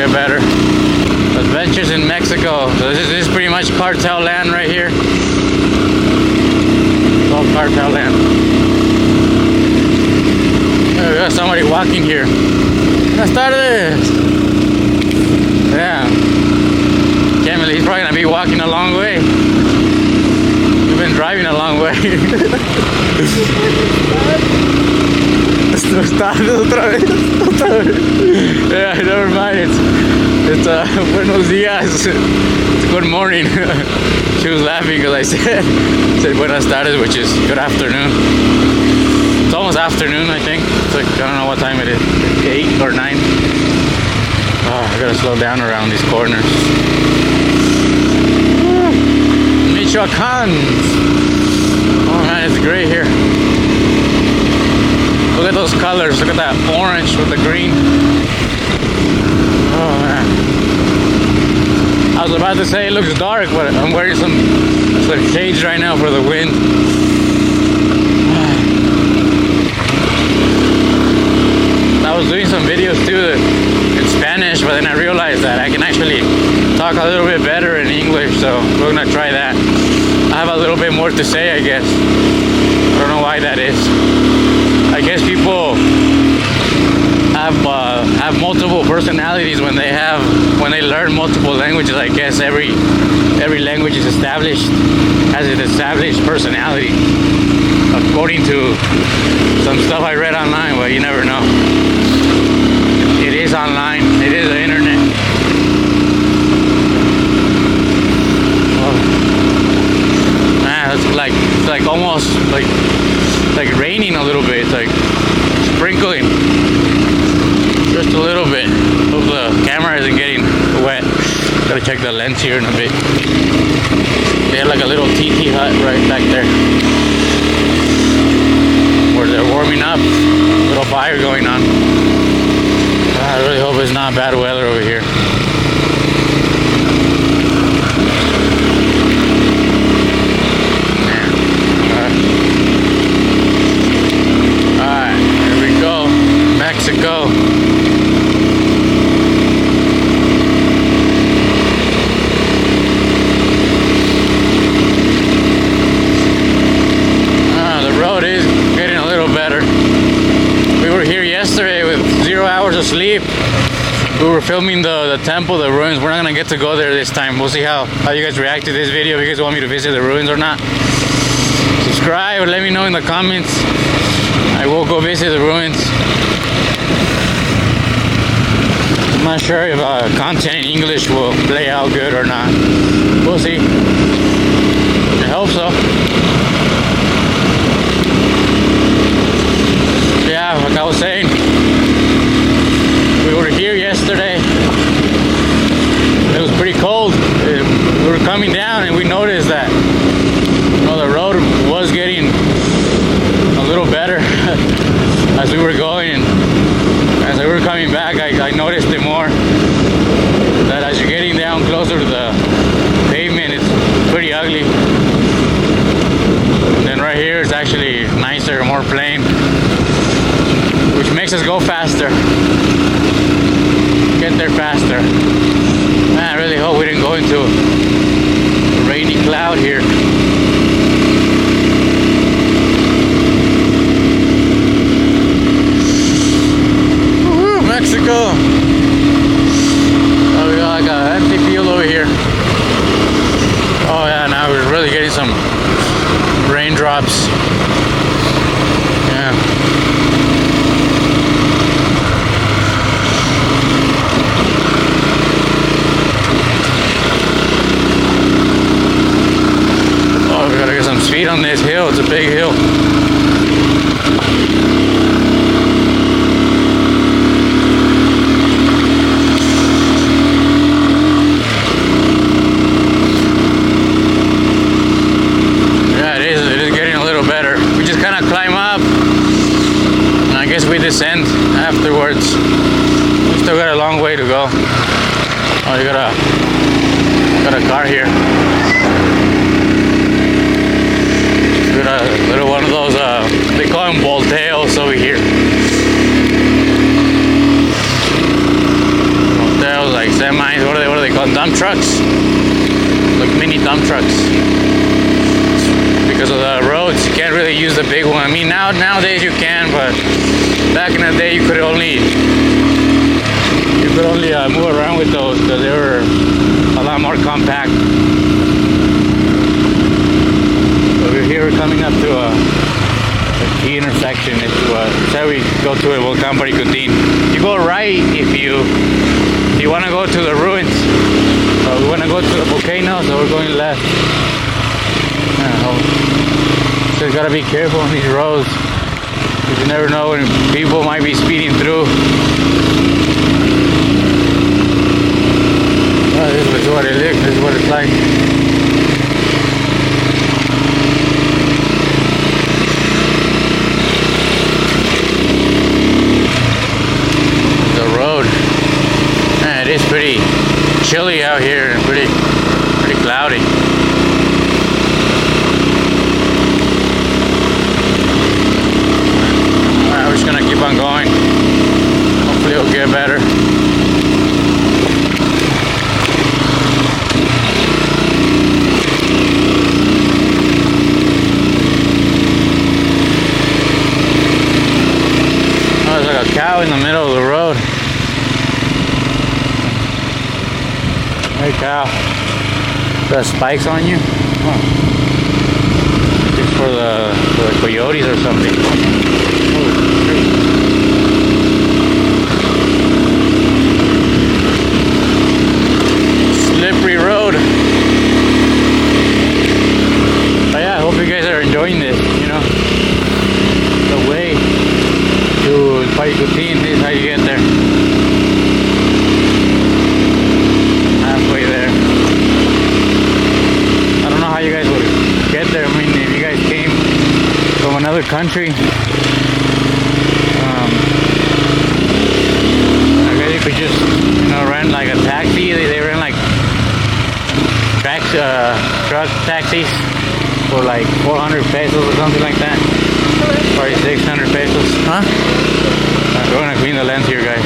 get better. Adventures in Mexico. So this is pretty much cartel land right here. It's all cartel land. Oh, we got somebody walking here. Buenas tardes. Yeah. Can't believe he's probably gonna be walking a long way. You've been driving a long way. Yeah, never mind. It's buenos dias. It's good morning. She was laughing because I said buenas tardes, which is good afternoon. It's almost afternoon, I think. It's like, I don't know what time it is. 8 or 9. Oh, I gotta slow down around these corners. Michoacan. Oh man, it's great here. Look at those colors. Look at that orange with the green. Oh man. I was about to say it looks dark, but I'm wearing some shades right now for the wind. I was doing some videos too in Spanish, but then I realized that I can actually talk a little bit better in English, so we're gonna try that. I have a little bit more to say, I guess. I don't know why that is. I guess people have multiple personalities when they learn multiple languages. I guess every language is established, has an established personality, according to some stuff I read online, but you never know. It is online. It is the internet. Oh. Man, it's like almost like raining a little bit. It's like sprinkling just a little bit. Hope the camera isn't getting wet. Gotta check the lens here in a bit. They have like a little tiki hut right back there where they're warming up. Little fire going on. I really hope it's not bad weather over here. Alright, here we go. Mexico. The road is getting a little better. We were here yesterday with 0 hours of sleep. We were filming the temple, the ruins. We're not gonna get to go there this time. We'll see how you guys react to this video. If you guys want me to visit the ruins or not. Subscribe or let me know in the comments. I will go visit the ruins. I'm not sure if content in English will play out good or not. We'll see. I hope so. Yeah, like I was saying, we were here yesterday. It was pretty cold. We were coming down and we noticed that the road was getting a little better as we were going, and as we were coming back I noticed it more, that as you're getting down closer to the pavement it's pretty ugly, and then right here it's actually nicer, more plain, which makes us go faster, get there faster. Man, I really hope we didn't go into a rainy cloud here. Mexico. Oh, we got like an empty field over here. Oh yeah, now we're really getting some raindrops. Yeah. Oh, we gotta get some speed on this hill. It's a big hill. Descend afterwards. We still got a long way to go. Oh, you got a car here. Got a little one of those. They call them volteos over here. Volteos, like dump trucks, like mini dump trucks. Because of the roads, you can't really use the big one. I mean, nowadays you can, but back in the day you could only move around with those because they were a lot more compact. Over here we're coming up to a key intersection. Say we go to a Volcán Paricutin. You go right if you want to go to the ruins. We want to go to the volcano, so we're going left. So you gotta be careful on these roads, because you never know when people might be speeding through. Oh, this is what it is. This is what it's like. The road. Man, it is pretty chilly out here and pretty cloudy. We're just gonna keep on going. Hopefully it'll get better. Oh, there's like a cow in the middle of the road. Hey cow. Got spikes on you? Huh. It's for the coyotes or something. Slippery road. But yeah, I hope you guys are enjoying this, you know. The way to Paricutin is how you get there. Halfway there. I don't know how you guys would get there. I mean, if you guys came from another country, I guess you could just, rent like a taxi. They rent like truck taxis for like 400 pesos or something like that. Probably 600 pesos. Huh? We're gonna clean the lens here, guys.